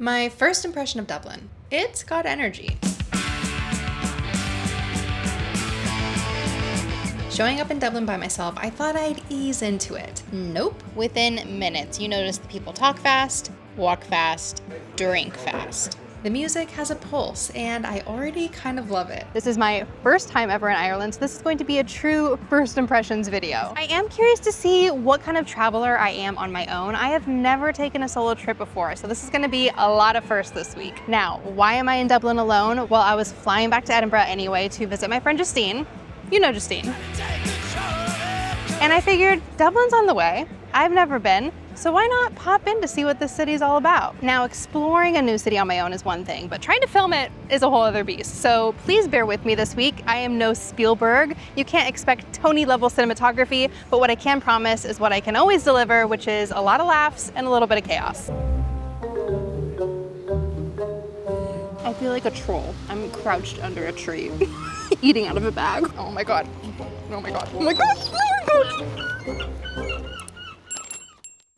My first impression of Dublin. It's got energy. Showing up in Dublin by myself, I thought I'd ease into it. Nope. Within minutes, you notice the people talk fast, walk fast, drink fast. The music has a pulse, and I already kind of love it. This is my first time ever in Ireland, so this is going to be a true first impressions video. I am curious to see what kind of traveler I am on my own. I have never taken a solo trip before, so this is gonna be a lot of firsts this week. Now, why am I in Dublin alone? Well, I was flying back to Edinburgh anyway to visit my friend Justine. You know Justine. And I figured Dublin's on the way. I've never been, so why not pop in to see what this city's all about? Now, exploring a new city on my own is one thing, but trying to film it is a whole other beast. So please bear with me this week. I am no Spielberg. You can't expect Tony level cinematography, but what I can promise is what I can always deliver, which is a lot of laughs and a little bit of chaos. I feel like a troll. I'm crouched under a tree, eating out of a bag. Oh my God. Oh my God. Oh my God. Oh my God.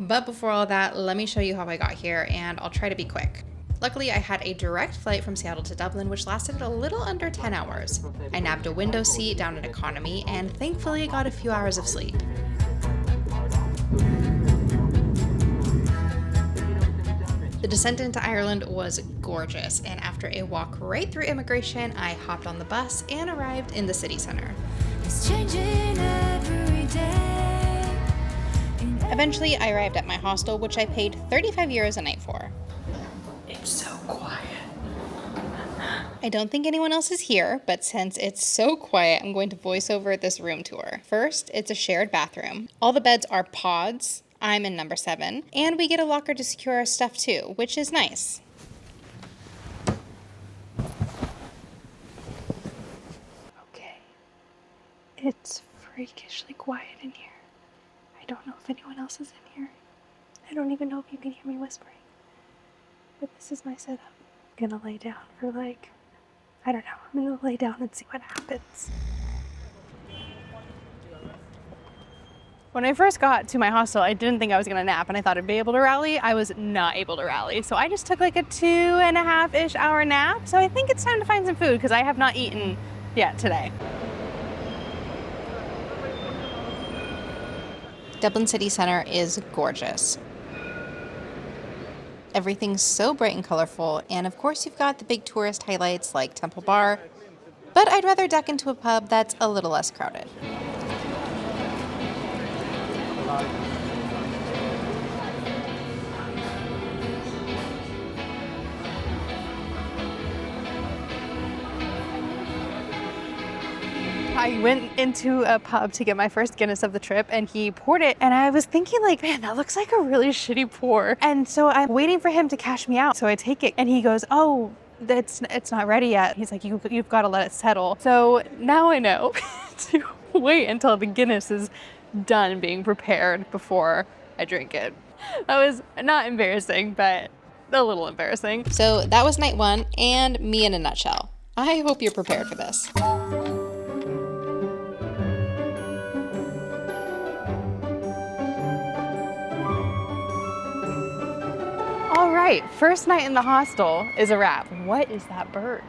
But before all that, let me show you how I got here, and I'll try to be quick. Luckily, I had a direct flight from Seattle to Dublin, which lasted a little under 10 hours. I nabbed a window seat down in economy, and thankfully got a few hours of sleep. The descent into Ireland was gorgeous, and after a walk right through immigration, I hopped on the bus and arrived in the city centre. It's changing every day. Eventually, I arrived at my hostel, which I paid 35 euros a night for. It's so quiet. I don't think anyone else is here, but since it's so quiet, I'm going to voice over this room tour. First, it's a shared bathroom. All the beds are pods. I'm in number 7, and we get a locker to secure our stuff too, which is nice. Okay, it's freakishly quiet in here. I don't know if anyone else is in here. I don't even know if you can hear me whispering. But this is my setup. I'm gonna lay down for I don't know, I'm gonna lay down and see what happens. When I first got to my hostel, I didn't think I was gonna nap and I thought I'd be able to rally. I was not able to rally. So I just took like a 2.5-ish hour nap. So I think it's time to find some food because I have not eaten yet today. Dublin City Centre is gorgeous. Everything's so bright and colorful, and of course you've got the big tourist highlights like Temple Bar, but I'd rather duck into a pub that's a little less crowded. I went into a pub to get my first Guinness of the trip and he poured it and I was thinking like, man, that looks like a really shitty pour. And so I'm waiting for him to cash me out. So I take it and he goes, oh, it's not ready yet. He's like, you've got to let it settle. So now I know to wait until the Guinness is done being prepared before I drink it. That was not embarrassing, but a little embarrassing. So that was night 1 and me in a nutshell. I hope you're prepared for this. All right, first night in the hostel is a wrap. What is that bird?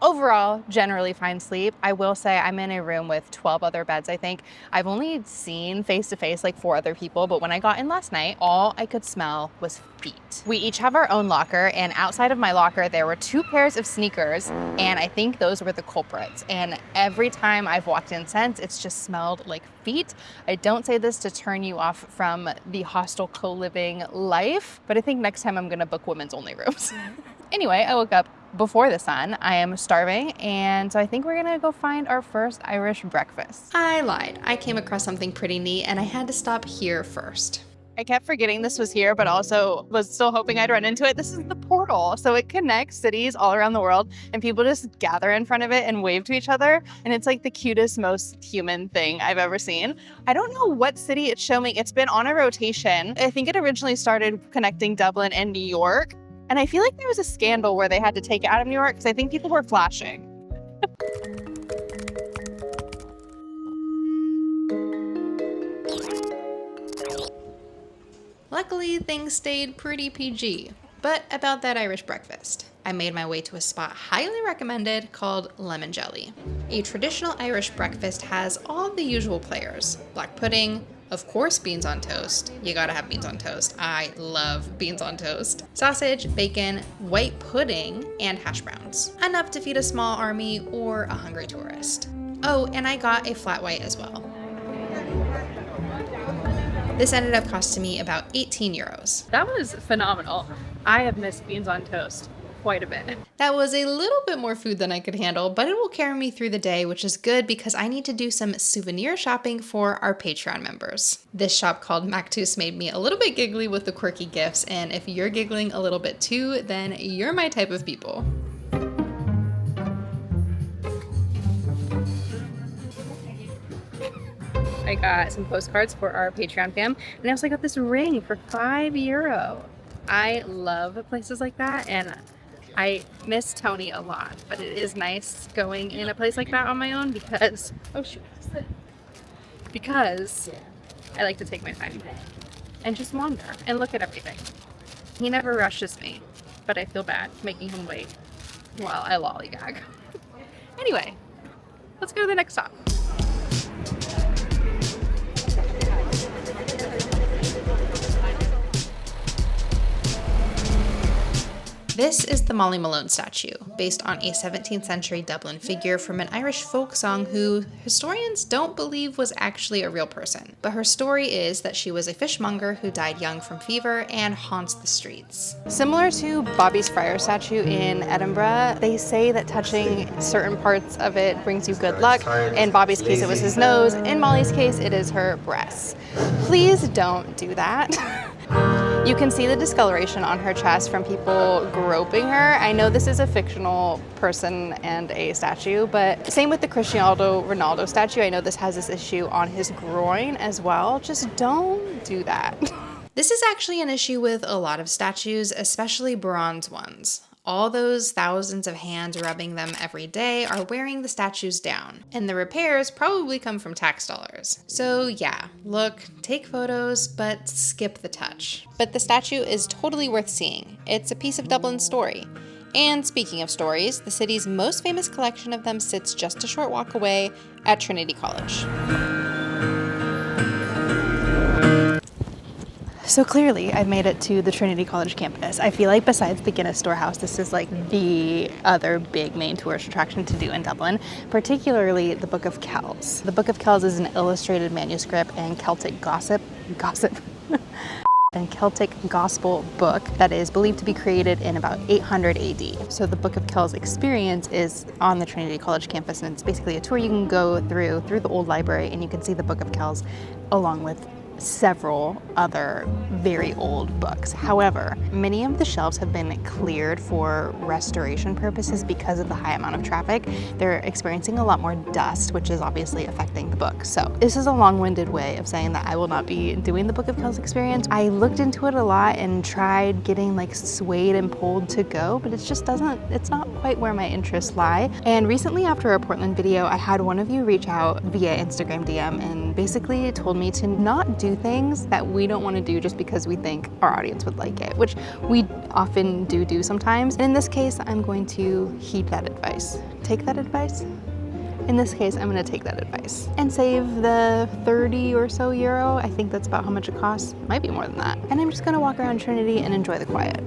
Overall, generally fine sleep. I will say I'm in a room with 12 other beds, I think. I've only seen face-to-face like 4 other people, but when I got in last night, all I could smell was feet. We each have our own locker, and outside of my locker, there were 2 pairs of sneakers, and I think those were the culprits. And every time I've walked in since, it's just smelled like feet. I don't say this to turn you off from the hostel co-living life, but I think next time I'm gonna book women's only rooms. Anyway, I woke up before the sun. I am starving, and so I think we're gonna go find our first Irish breakfast. I lied. I came across something pretty neat, and I had to stop here first. I kept forgetting this was here, but also was still hoping I'd run into it. This is the portal. So it connects cities all around the world, and people just gather in front of it and wave to each other. And it's like the cutest, most human thing I've ever seen. I don't know what city it's showing. It's been on a rotation. I think it originally started connecting Dublin and New York. And I feel like there was a scandal where they had to take it out of New York because I think people were flashing. Luckily, things stayed pretty PG. But about that Irish breakfast. I made my way to a spot highly recommended called Lemon Jelly. A traditional Irish breakfast has all the usual players. Black pudding, of course beans on toast. You gotta have beans on toast. I love beans on toast. Sausage, bacon, white pudding, and hash browns. Enough to feed a small army or a hungry tourist. Oh, and I got a flat white as well. This ended up costing me about 18 euros. That was phenomenal. I have missed beans on toast quite a bit. That was a little bit more food than I could handle, but it will carry me through the day, which is good because I need to do some souvenir shopping for our Patreon members. This shop called Mactus made me a little bit giggly with the quirky gifts, and if you're giggling a little bit too, then you're my type of people. I got some postcards for our Patreon fam, and I also got this ring for €5. I love places like that, and I miss Tony a lot, but it is nice going in a place like that on my own because, oh shoot, because I like to take my time and just wander and look at everything. He never rushes me, but I feel bad making him wait while I lollygag. Anyway, let's go to the next stop. This is the Molly Malone Statue, based on a 17th century Dublin figure from an Irish folk song who historians don't believe was actually a real person. But her story is that she was a fishmonger who died young from fever and haunts the streets. Similar to Bobby's Friar statue in Edinburgh, they say that touching certain parts of it brings you good luck. In Bobby's case, it was his nose. In Molly's case, it is her breasts. Please don't do that. You can see the discoloration on her chest from people groping her. I know this is a fictional person and a statue, but same with the Cristiano Ronaldo statue. I know this has this issue on his groin as well. Just don't do that. This is actually an issue with a lot of statues, especially bronze ones. All those thousands of hands rubbing them every day are wearing the statues down, and the repairs probably come from tax dollars. So yeah, look, take photos, but skip the touch. But the statue is totally worth seeing. It's a piece of Dublin's story. And speaking of stories, the city's most famous collection of them sits just a short walk away at Trinity College. So clearly I've made it to the Trinity College campus. I feel like besides the Guinness Storehouse, this is like the other big main tourist attraction to do in Dublin, particularly the Book of Kells. The Book of Kells is an illustrated manuscript and Celtic gossip and Celtic gospel book that is believed to be created in about 800 AD. So the Book of Kells experience is on the Trinity College campus, and it's basically a tour you can go through the old library, and you can see the Book of Kells along with several other very old books. However, many of the shelves have been cleared for restoration purposes because of the high amount of traffic. They're experiencing a lot more dust, which is obviously affecting the book. So this is a long-winded way of saying that I will not be doing the Book of Kells experience. I looked into it a lot and tried getting like swayed and pulled to go, but it's not quite where my interests lie. And recently after our Portland video, I had one of you reach out via Instagram DM and basically told me to not do things that we don't want to do just because we think our audience would like it, which we often do sometimes. And in this case, I'm going to heed that advice. Take that advice? In this case, I'm going to take that advice and save the 30 or so euro. I think that's about how much it costs. Might be more than that. And I'm just going to walk around Trinity and enjoy the quiet.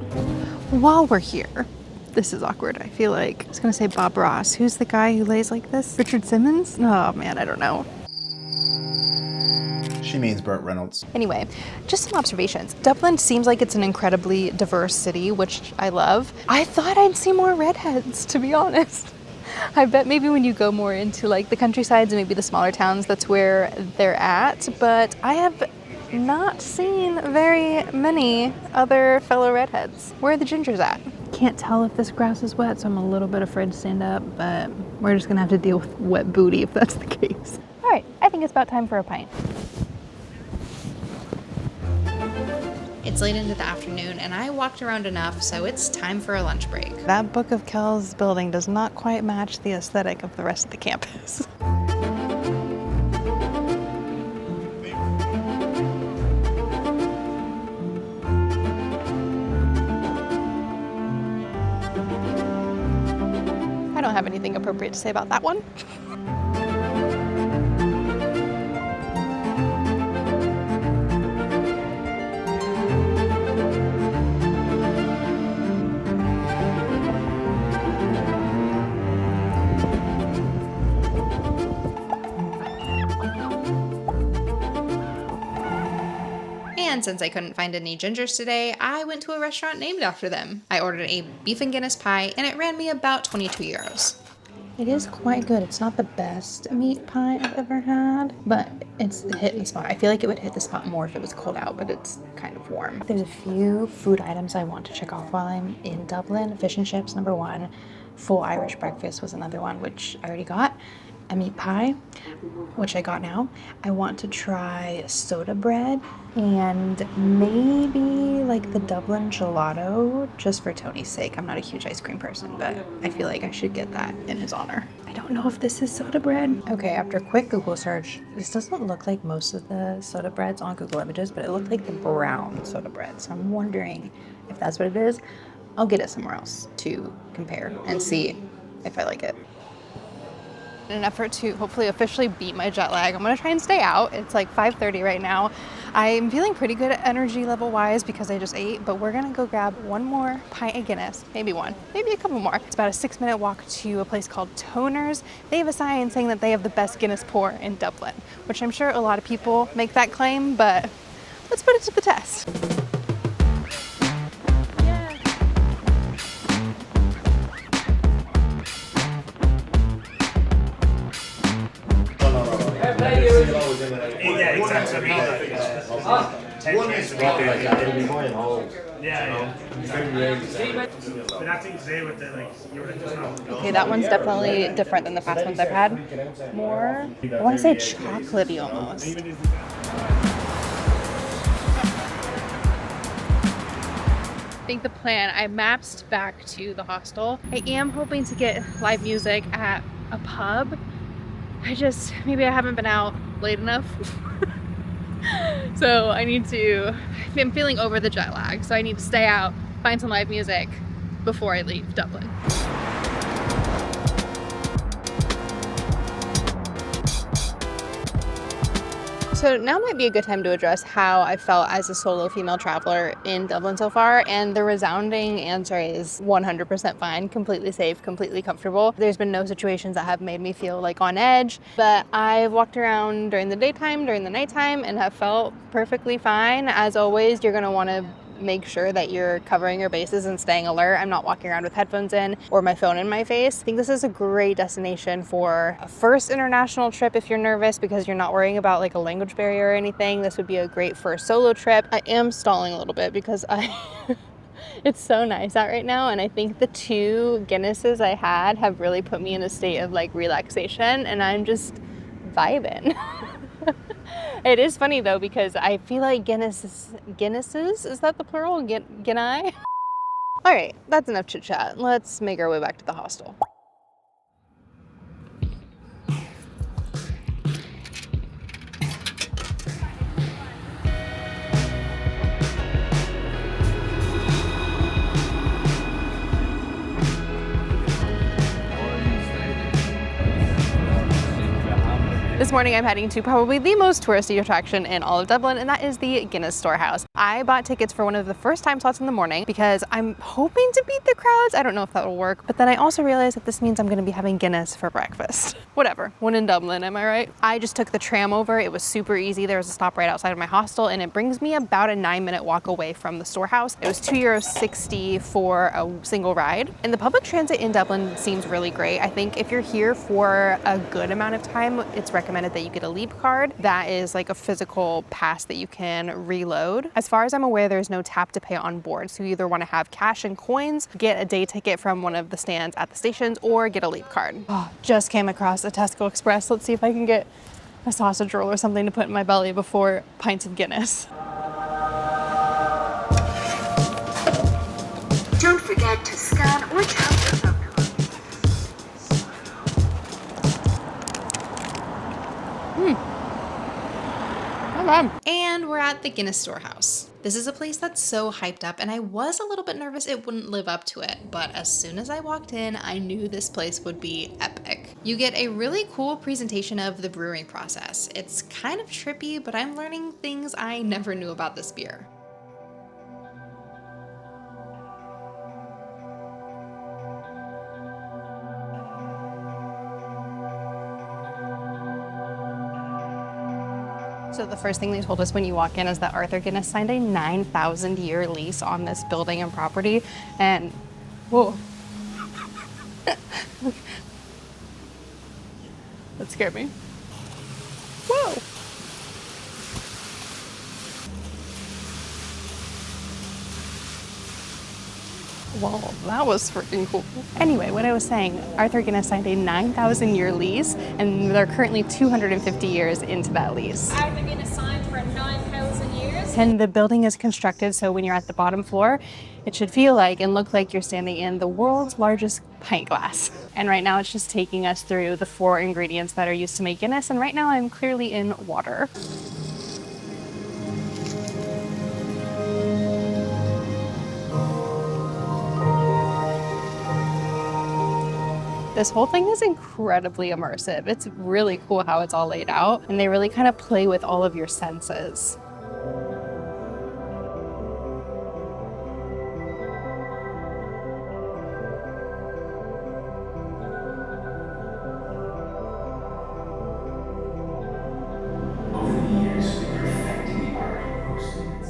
While we're here, this is awkward, I feel like. I was going to say Bob Ross. Who's the guy who lays like this? Richard Simmons? Oh man, I don't know. She means Burt Reynolds. Anyway, just some observations. Dublin seems like it's an incredibly diverse city, which I love. I thought I'd see more redheads, to be honest. I bet maybe when you go more into like the countrysides and maybe the smaller towns, that's where they're at. But I have not seen very many other fellow redheads. Where are the gingers at? Can't tell if this grass is wet, so I'm a little bit afraid to stand up, but we're just gonna have to deal with wet booty if that's the case. All right, I think it's about time for a pint. It's late into the afternoon and I walked around enough, so it's time for a lunch break. That Book of Kells building does not quite match the aesthetic of the rest of the campus. don't have anything appropriate to say about that one. And since I couldn't find any gingers today, I went to a restaurant named after them. I ordered a beef and Guinness pie, and it ran me about 22 euros. It is quite good. It's not the best meat pie I've ever had, but it's hit the spot. I feel like it would hit the spot more if it was cold out, but it's kind of warm. There's a few food items I want to check off while I'm in Dublin. Fish and chips, number one. Full Irish breakfast was another one, which I already got. A meat pie, which I got now. I want to try soda bread and maybe like the Dublin gelato, just for Tony's sake. I'm not a huge ice cream person, but I feel like I should get that in his honor. I don't know if this is soda bread. Okay, after a quick Google search, this doesn't look like most of the soda breads on Google Images, but it looked like the brown soda bread. So I'm wondering if that's what it is. I'll get it somewhere else to compare and see if I like it. In an effort to hopefully officially beat my jet lag, I'm gonna try and stay out. It's like 5:30 right now. I'm feeling pretty good energy level wise because I just ate, but we're gonna go grab one more pint of Guinness, maybe one, maybe a couple more. It's about a 6-minute walk to a place called Toners. They have a sign saying that they have the best Guinness pour in Dublin, which I'm sure a lot of people make that claim, but let's put it to the test. Yeah, exactly. Okay, that one's definitely different than the past ones I've had. More, I want to say chocolatey almost. I think the plan, I mapped back to the hostel. I am hoping to get live music at a pub. Maybe I haven't been out late enough. So I'm feeling over the jet lag, so I need to stay out, find some live music before I leave Dublin. So now might be a good time to address how I felt as a solo female traveler in Dublin so far, and the resounding answer is 100% fine, completely safe, completely comfortable. There's been no situations that have made me feel like on edge, but I've walked around during the daytime, during the nighttime, and have felt perfectly fine. As always, you're gonna wanna make sure that you're covering your bases and staying alert. I'm not walking around with headphones in or my phone in my face. I think this is a great destination for a first international trip if you're nervous because you're not worrying about like a language barrier or anything. This would be a great first solo trip. I am stalling a little bit because it's so nice out right now, and I think the 2 Guinnesses I had have really put me in a state of like relaxation, and I'm just vibing. It is funny though because I feel like Guinnesses, is that the plural? Guinea? All right, that's enough chit chat. Let's make our way back to the hostel. This morning I'm heading to probably the most touristy attraction in all of Dublin, and that is the Guinness Storehouse. I bought tickets for one of the first time slots in the morning because I'm hoping to beat the crowds. I don't know if that will work, but then I also realized that this means I'm gonna be having Guinness for breakfast. Whatever, when in Dublin, am I right? I just took the tram over. It was super easy. There was a stop right outside of my hostel, and it brings me about a 9-minute walk away from the Storehouse. It was €2.60 for a single ride. And the public transit in Dublin seems really great. I think if you're here for a good amount of time, it's recommended that you get a Leap card. That is like a physical pass that you can reload. As far as I'm aware, there's no tap to pay on board. So you either want to have cash and coins, get a day ticket from one of the stands at the stations, or get a Leap card. Oh, just came across a Tesco Express. Let's see if I can get a sausage roll or something to put in my belly before pints of Guinness. Don't forget to scan or tap your phone. And we're at the Guinness Storehouse. This is a place that's so hyped up, and I was a little bit nervous it wouldn't live up to it, but as soon as I walked in, I knew this place would be epic. You get a really cool presentation of the brewing process. It's kind of trippy, but I'm learning things I never knew about this beer. So the first thing they told us when you walk in is that Arthur Guinness signed a 9,000-year lease on this building and property. And, whoa. That scared me. Whoa. Whoa, that was freaking cool. Anyway, what I was saying, Arthur Guinness signed a 9,000-year lease, and they're currently 250 years into that lease. Arthur Guinness signed for 9,000 years. And the building is constructed so when you're at the bottom floor, it should feel like and look like you're standing in the world's largest pint glass. And right now it's just taking us through the 4 ingredients that are used to make Guinness, and right now I'm clearly in water. This whole thing is incredibly immersive. It's really cool how it's all laid out, and they really kind of play with all of your senses.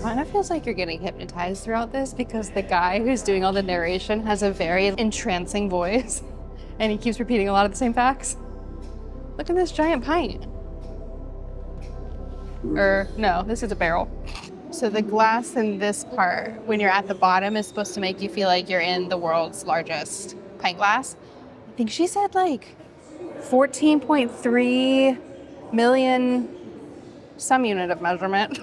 Kind of feels like you're getting hypnotized throughout this because the guy who's doing all the narration has a very entrancing voice. And he keeps repeating a lot of the same facts. Look at this giant pint. No, this is a barrel. So the glass in this part, when you're at the bottom, is supposed to make you feel like you're in the world's largest pint glass. I think she said like 14.3 million, some unit of measurement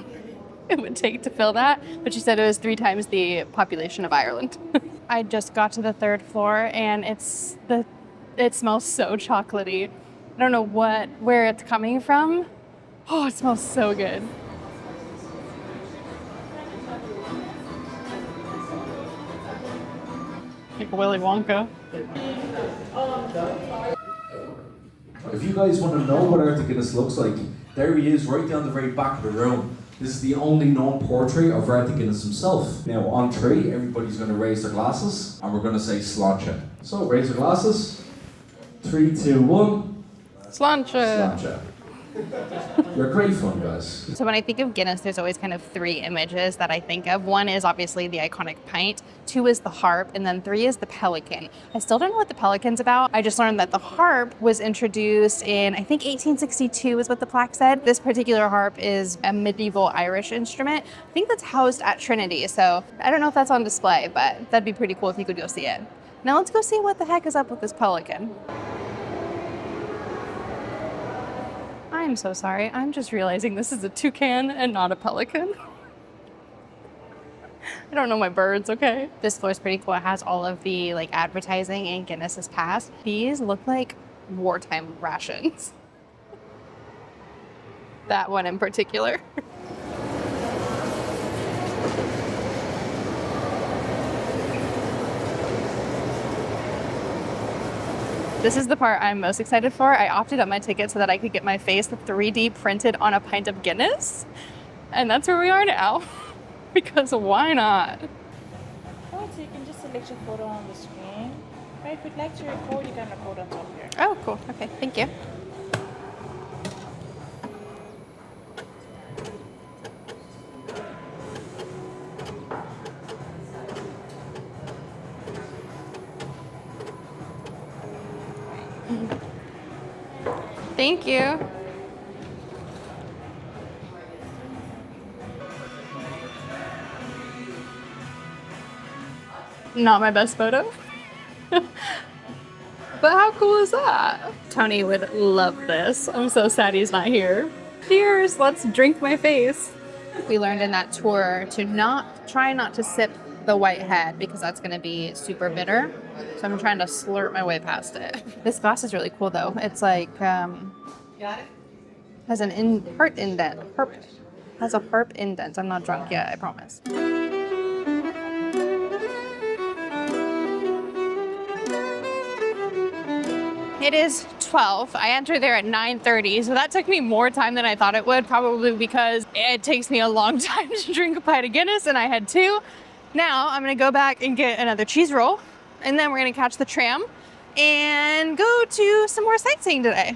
it would take to fill that. But she said it was 3 times the population of Ireland. I just got to the 3rd floor and it smells so chocolatey. I don't know where it's coming from. Oh, it smells so good. Like Willy Wonka. If you guys want to know what Arthur Guinness looks like, there he is right down the very back of the room. This is the only known portrait of Arthur Guinness himself. Now on 3, everybody's going to raise their glasses and we're going to say sláinte. So raise your glasses. 3, 2, 1. Sláinte. Sláinte. You're great fun, guys. So when I think of Guinness, there's always kind of 3 images that I think of. 1 is obviously the iconic pint, 2 is the harp, and then 3 is the pelican. I still don't know what the pelican's about. I just learned that the harp was introduced in, I think 1862 is what the plaque said. This particular harp is a medieval Irish instrument. I think that's housed at Trinity, so I don't know if that's on display, but that'd be pretty cool if you could go see it. Now let's go see what the heck is up with this pelican. I'm so sorry. I'm just realizing this is a toucan and not a pelican. I don't know my birds, okay? This floor is pretty cool. It has all of the like advertising in Guinness's past. These look like wartime rations. That one in particular. This is the part I'm most excited for. I opted up my ticket so that I could get my face 3D printed on a pint of Guinness. And that's where we are now. Because why not? Oh, so you can just select your photo on the screen. Or if you'd like to record, you can record on top here. Oh, cool. Okay, thank you. Thank you. Not my best photo. But how cool is that? Tony would love this. I'm so sad he's not here. Cheers, let's drink my face. We learned in that tour to try not to sip the white head because that's going to be super bitter. So I'm trying to slurp my way past it. This glass is really cool though. It's like, has an heart indent. has a harp indent. I'm not drunk yet, I promise. It is 12. I entered there at 9:30, so that took me more time than I thought it would, probably because it takes me a long time to drink a pint of Guinness, and I had 2. Now I'm gonna go back and get another cheese roll, and then we're gonna catch the tram and go to some more sightseeing today.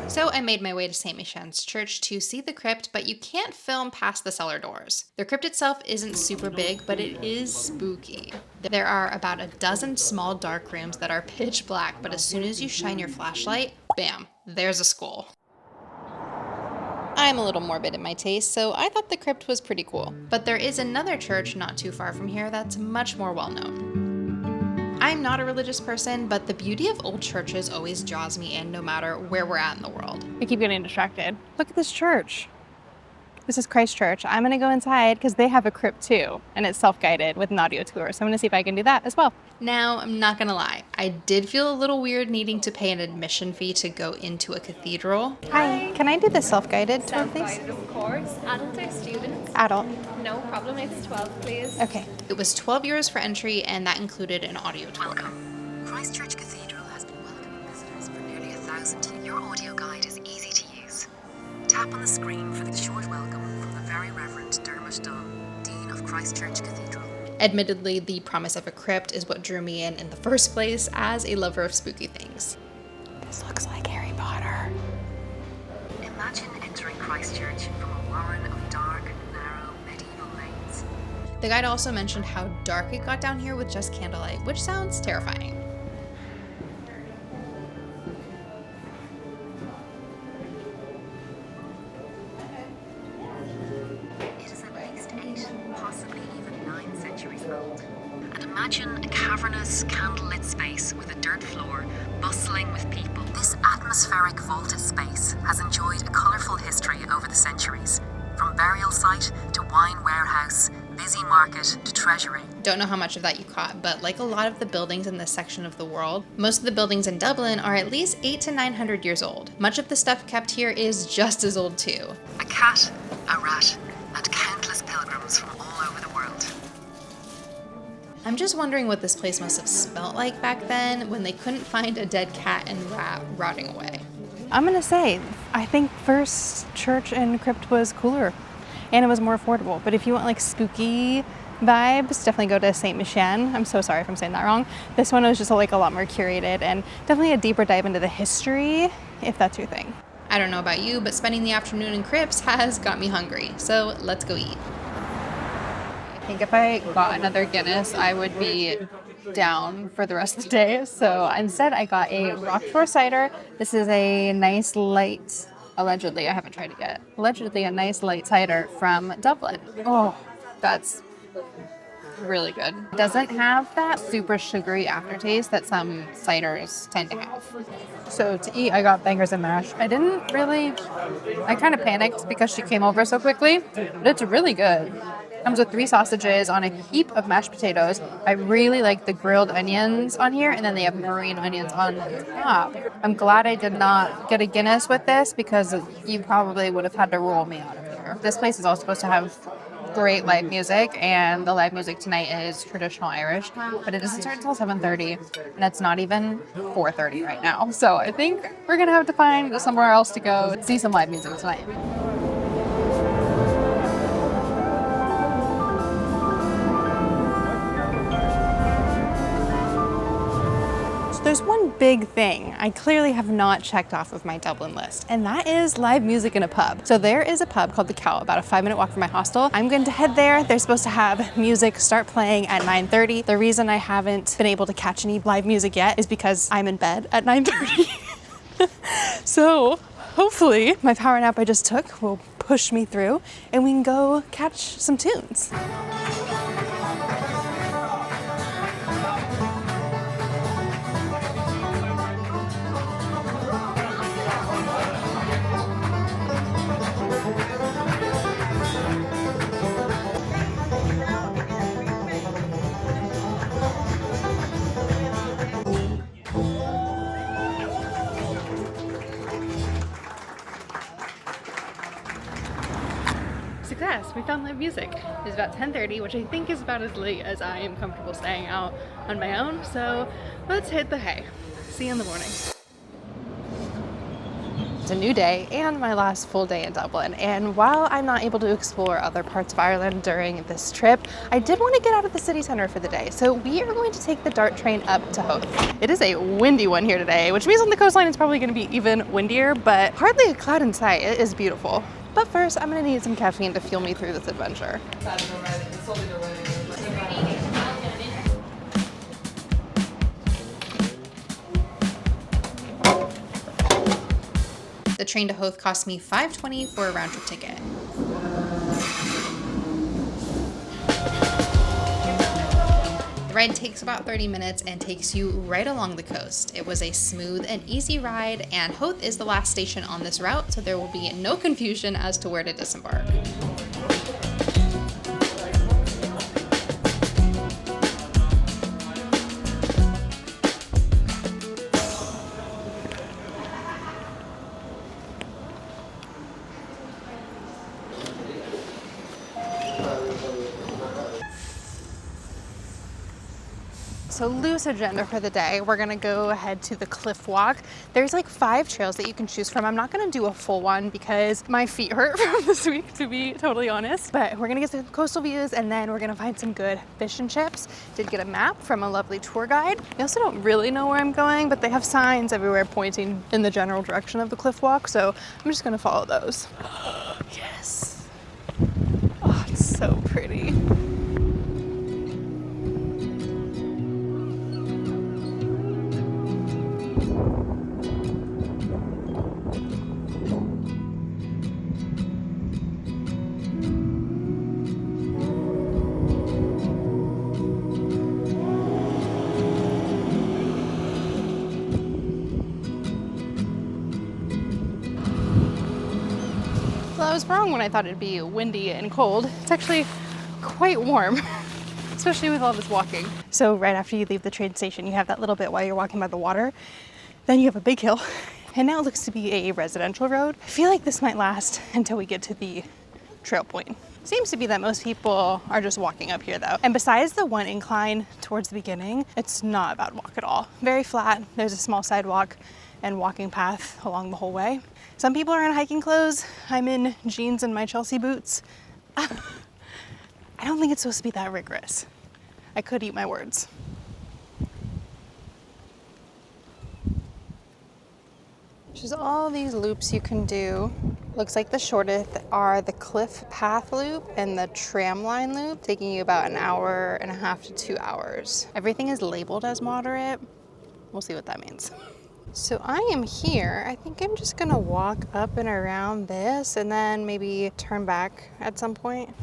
So I made my way to St. Michan's Church to see the crypt, but you can't film past the cellar doors. The crypt itself isn't super big, but it is spooky. There are about a dozen small dark rooms that are pitch black, but as soon as you shine your flashlight, bam, there's a skull. I'm a little morbid in my taste, so I thought the crypt was pretty cool. But there is another church not too far from here that's much more well known. I'm not a religious person, but the beauty of old churches always draws me in no matter where we're at in the world. I keep getting distracted. Look at this church. This is Christ Church. I'm gonna go inside because they have a crypt too, and it's self-guided with an audio tour. So I'm gonna see if I can do that as well. Now, I'm not gonna lie, I did feel a little weird needing to pay an admission fee to go into a cathedral. Hi, can I do the self-guided tour, please? Self-guided, of course. Adult or students? Adult. No problem. It's 12, please. Okay. It was €12 for entry, and that included an audio tour. Welcome. Christchurch Cathedral has been welcoming visitors for nearly 1,000 years. Your audio guide is easy to use. Tap on the screen for the short welcome from the Very Reverend Dermot Dunn, Dean of Christchurch Cathedral. Admittedly, the promise of a crypt is what drew me in the first place as a lover of spooky things. This looks like Harry Potter. Imagine entering Christchurch from a warren of dark, narrow, medieval lanes. The guide also mentioned how dark it got down here with just candlelight, which sounds terrifying. It is at least 8, possibly even 9 centuries old. And imagine a cavernous, candlelit space with a dirt floor, bustling with people. This atmospheric vaulted space has enjoyed a colourful history over the centuries, from burial site to wine warehouse, busy market to treasury. Don't know how much of that you caught, but like a lot of the buildings in this section of the world, most of the buildings in Dublin are at least 800 to 900 years old. Much of the stuff kept here is just as old too. A cat, a rat, and countless pilgrims from all over the world. I'm just wondering what this place must have smelt like back then when they couldn't find a dead cat and rat rotting away. I'm gonna say, I think first church and crypt was cooler and it was more affordable. But if you want like spooky vibes, definitely go to St. Michan. I'm so sorry if I'm saying that wrong. This one was just like a lot more curated and definitely a deeper dive into the history, if that's your thing. I don't know about you, but spending the afternoon in crypts has got me hungry, so let's go eat. I think if I got another Guinness, I would be down for the rest of the day. So instead, I got a Rockshore cider. This is a nice light, allegedly, I haven't tried it yet, allegedly a nice light cider from Dublin. Oh, that's really good. It doesn't have that super sugary aftertaste that some ciders tend to have. So to eat, I got bangers and mash. I kind of panicked because she came over so quickly, but it's really good. Comes with 3 sausages on a heap of mashed potatoes. I really like the grilled onions on here, and then they have marine onions on top. I'm glad I did not get a Guinness with this because you probably would have had to roll me out of here. This place is also supposed to have great live music, and the live music tonight is traditional Irish, but it doesn't start until 7:30, and it's not even 4:30 right now. So I think we're gonna have to find somewhere else to go see some live music tonight. There's one big thing I clearly have not checked off of my Dublin list, and that is live music in a pub. So there is a pub called the Cow, about a 5-minute walk from my hostel. I'm going to head there. They're supposed to have music start playing at 9:30. The reason I haven't been able to catch any live music yet is because I'm in bed at 9:30. So hopefully my power nap I just took will push me through and we can go catch some tunes. yes, we found live music. It's about 10:30, which I think is about as late as I am comfortable staying out on my own. So let's hit the hay. See you in the morning. It's a new day and my last full day in Dublin. And while I'm not able to explore other parts of Ireland during this trip, I did want to get out of the city centre for the day. So we are going to take the DART train up to Howth. It is a windy one here today, which means on the coastline it's probably going to be even windier, but hardly a cloud in sight. It is beautiful. But first, I'm going to need some caffeine to fuel me through this adventure. The train to Howth cost me $5.20 for a round trip ticket. The ride takes about 30 minutes and takes you right along the coast. It was a smooth and easy ride, and Howth is the last station on this route, so there will be no confusion as to where to disembark. So loose agenda for the day. We're gonna go ahead to the cliff walk. There's like 5 trails that you can choose from. I'm not gonna do a full one because my feet hurt from this week, to be totally honest. But we're gonna get some coastal views and then we're gonna find some good fish and chips. Did get a map from a lovely tour guide. I also don't really know where I'm going, but they have signs everywhere pointing in the general direction of the cliff walk. So I'm just gonna follow those. Yes. Oh, it's so pretty. I was wrong when I thought it'd be windy and cold. It's actually quite warm, especially with all this walking. So right after you leave the train station, you have that little bit while you're walking by the water. Then you have a big hill, and now it looks to be a residential road. I feel like this might last until we get to the trail point. Seems to be that most people are just walking up here though. And besides the one incline towards the beginning, it's not a bad walk at all. Very flat, there's a small sidewalk and walking path along the whole way. Some people are in hiking clothes. I'm in jeans and my Chelsea boots. I don't think it's supposed to be that rigorous. I could eat my words. There's all these loops you can do. Looks like the shortest are the cliff path loop and the tram line loop, taking you about 1.5 hours to 2 hours. Everything is labeled as moderate. We'll see what that means. So I am here. I think I'm just gonna walk up and around this and then maybe turn back at some point.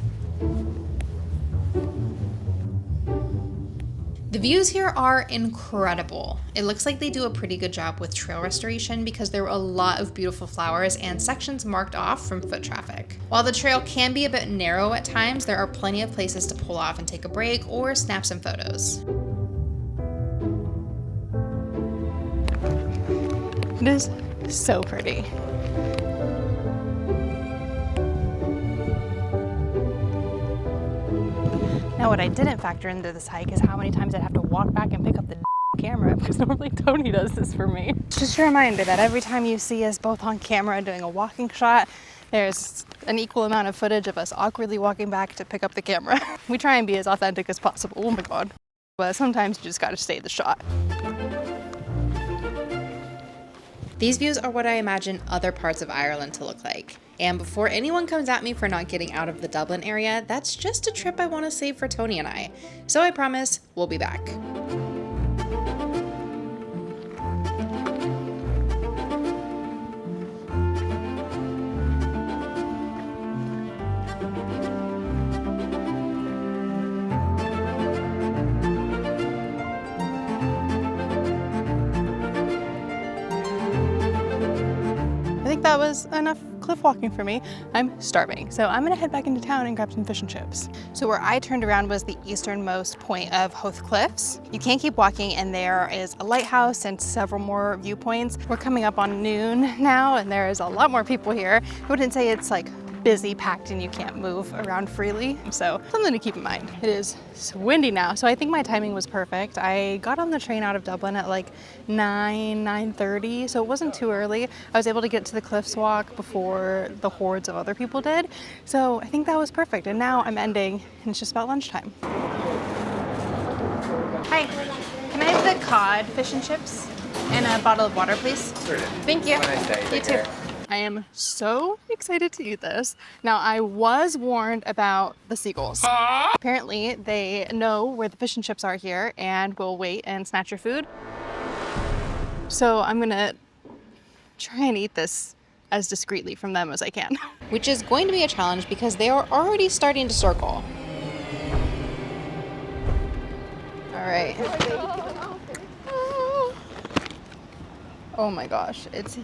The views here are incredible. It looks like they do a pretty good job with trail restoration because there were a lot of beautiful flowers and sections marked off from foot traffic. While the trail can be a bit narrow at times, there are plenty of places to pull off and take a break or snap some photos. It is so pretty. Now what I didn't factor into this hike is how many times I'd have to walk back and pick up the camera, because normally Tony does this for me. Just a reminder that every time you see us both on camera doing a walking shot, there's an equal amount of footage of us awkwardly walking back to pick up the camera. We try and be as authentic as possible, oh my god. But sometimes you just gotta stay the shot. These views are what I imagine other parts of Ireland to look like. And before anyone comes at me for not getting out of the Dublin area, that's just a trip I want to save for Tony and I. So I promise we'll be back. I think that was enough cliff walking for me. I'm starving, so I'm gonna head back into town and grab some fish and chips. So where I turned around was the easternmost point of Howth Cliffs. You can keep walking and there is a lighthouse and several more viewpoints. We're coming up on noon now and there is a lot more people here. I wouldn't say it's like busy, packed, and you can't move around freely. So something to keep in mind. It is windy now, so I think my timing was perfect. I got on the train out of Dublin at like 9:30, so it wasn't too early. I was able to get to the Cliffs Walk before the hordes of other people did. So I think that was perfect. And now I'm ending, and it's just about lunchtime. Hi, can I have the cod fish and chips and a bottle of water, please? Thank you. You too. I am so excited to eat this. Now, I was warned about the seagulls. Apparently, they know where the fish and chips are here and will wait and snatch your food. So I'm gonna try and eat this as discreetly from them as I can. Which is going to be a challenge because they are already starting to circle. All right. Oh my gosh, it's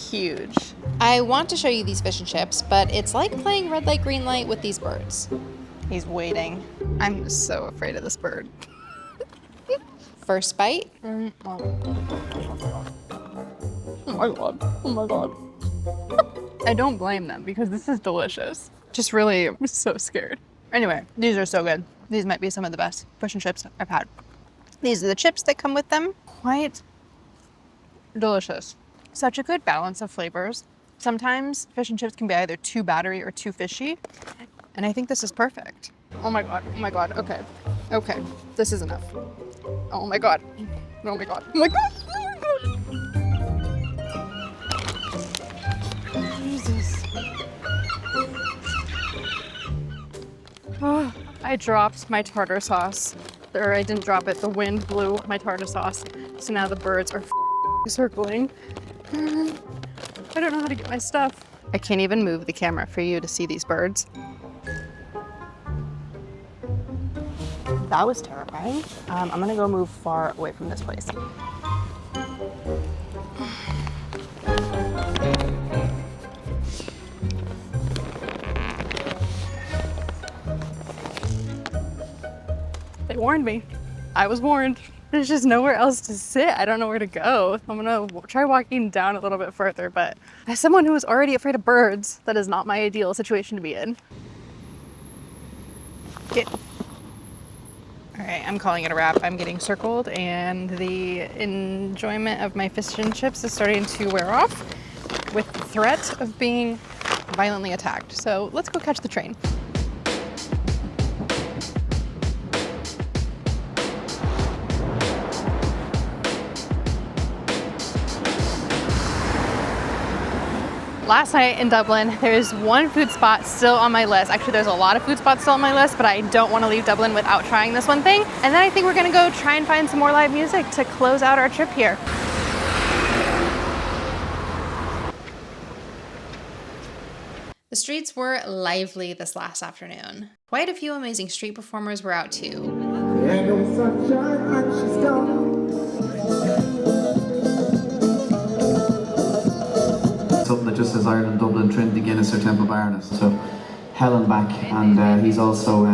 huge. I want to show you these fish and chips, but it's like playing red light, green light with these birds. He's waiting. I'm so afraid of this bird. First bite. Oh my god. Oh my god. I don't blame them because this is delicious. Just really, I'm so scared. Anyway, these are so good. These might be some of the best fish and chips I've had. These are the chips that come with them. Quite delicious. Such a good balance of flavors. Sometimes fish and chips can be either too battery or too fishy, and I think this is perfect. Oh my god, oh my god, okay. Okay, this is enough. Oh my god. Oh my god, oh my god, oh my god. Jesus. Oh, I dropped my tartar sauce. Or I didn't drop it, the wind blew my tartar sauce. So now the birds are circling. I don't know how to get my stuff. I can't even move the camera for you to see these birds. That was terrifying. I'm gonna go move far away from this place. They warned me. I was warned. There's just nowhere else to sit. I don't know where to go. I'm gonna try walking down a little bit further, but as someone who is already afraid of birds, that is not my ideal situation to be in. Get. All right, I'm calling it a wrap. I'm getting circled and the enjoyment of my fish and chips is starting to wear off with the threat of being violently attacked. So let's go catch the train. Last night in Dublin, there's one food spot still on my list. Actually, there's a lot of food spots still on my list, but I don't want to leave Dublin without trying this one thing. And then I think we're gonna go try and find some more live music to close out our trip here. The streets were lively this last afternoon. Quite a few amazing street performers were out too. Something that just says Ireland, Dublin, Trinity, Guinness or Temple Baroness. So Helen back, and he's also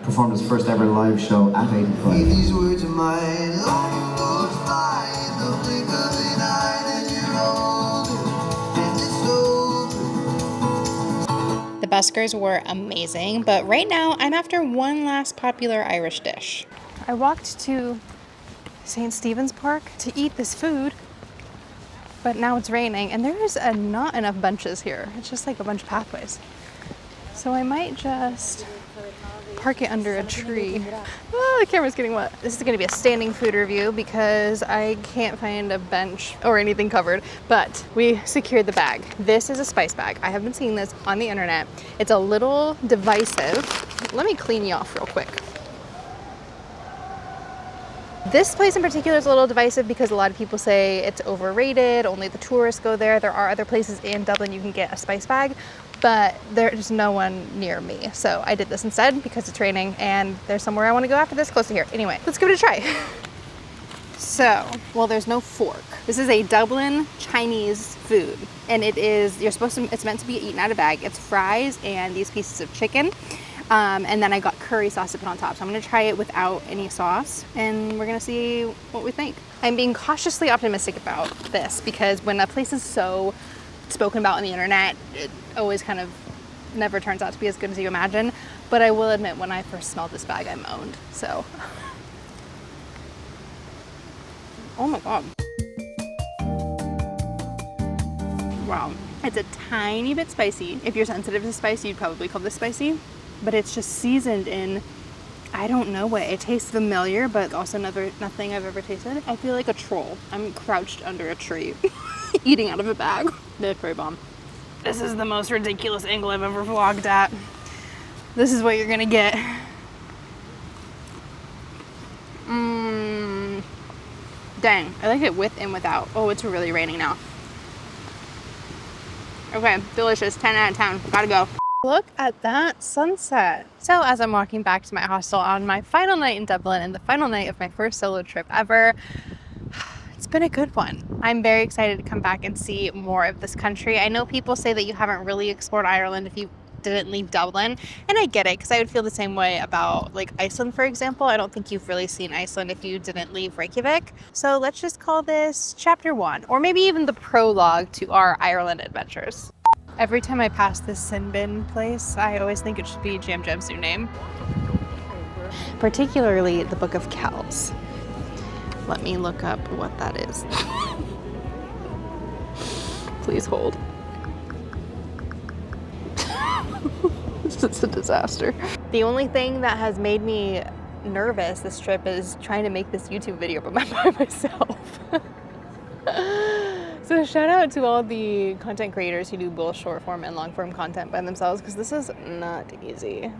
performed his first ever live show at 85. These words of mine, life goes by in the blink of an eye, then you're older, and it's over. The buskers were amazing, but right now I'm after one last popular Irish dish. I walked to St. Stephen's Park to eat this food, but now it's raining and there's not enough benches here. It's just like a bunch of pathways. So I might just park it under a tree. Oh, the camera's getting wet. This is gonna be a standing food review because I can't find a bench or anything covered, but we secured the bag. This is a spice bag. I have been seeing this on the internet. It's a little divisive. Let me clean you off real quick. This place in particular is a little divisive because a lot of people say it's overrated, only the tourists go there. There are other places in Dublin you can get a spice bag, but there's no one near me. So I did this instead because it's raining and there's somewhere I want to go after this close to here. Anyway, let's give it a try. So, well, there's no fork. This is a Dublin Chinese food and it's meant to be eaten out of a bag. It's fries and these pieces of chicken. And then I got curry sauce to put on top. So I'm gonna try it without any sauce and we're gonna see what we think. I'm being cautiously optimistic about this because when a place is so spoken about on the internet, it always kind of never turns out to be as good as you imagine. But I will admit, when I first smelled this bag, I moaned. So, oh my God. Wow. It's a tiny bit spicy. If you're sensitive to spice, you'd probably call this spicy. But it's just seasoned in, I don't know what. It tastes familiar, but also nothing I've ever tasted. I feel like a troll. I'm crouched under a tree, eating out of a bag. That's pretty bomb. This is the most ridiculous angle I've ever vlogged at. This is what you're gonna get. Dang, I like it with and without. Oh, it's really raining now. Okay, delicious, 10 out of 10, gotta go. Look at that sunset. So as I'm walking back to my hostel on my final night in Dublin and the final night of my first solo trip ever, it's been a good one. I'm very excited to come back and see more of this country. I know people say that you haven't really explored Ireland if you didn't leave Dublin, and I get it, because I would feel the same way about like Iceland, for example. I don't think you've really seen Iceland if you didn't leave Reykjavik. So let's just call this chapter 1, or maybe even the prologue to our Ireland adventures. Every time I pass this sin bin place, I always think it should be Jam Jam's new name, particularly the Book of Kells. Let me look up what that is. Please hold. It's a disaster. The only thing that has made me nervous this trip is trying to make this YouTube video by myself. So shout out to all the content creators who do both short form and long form content by themselves, because this is not easy.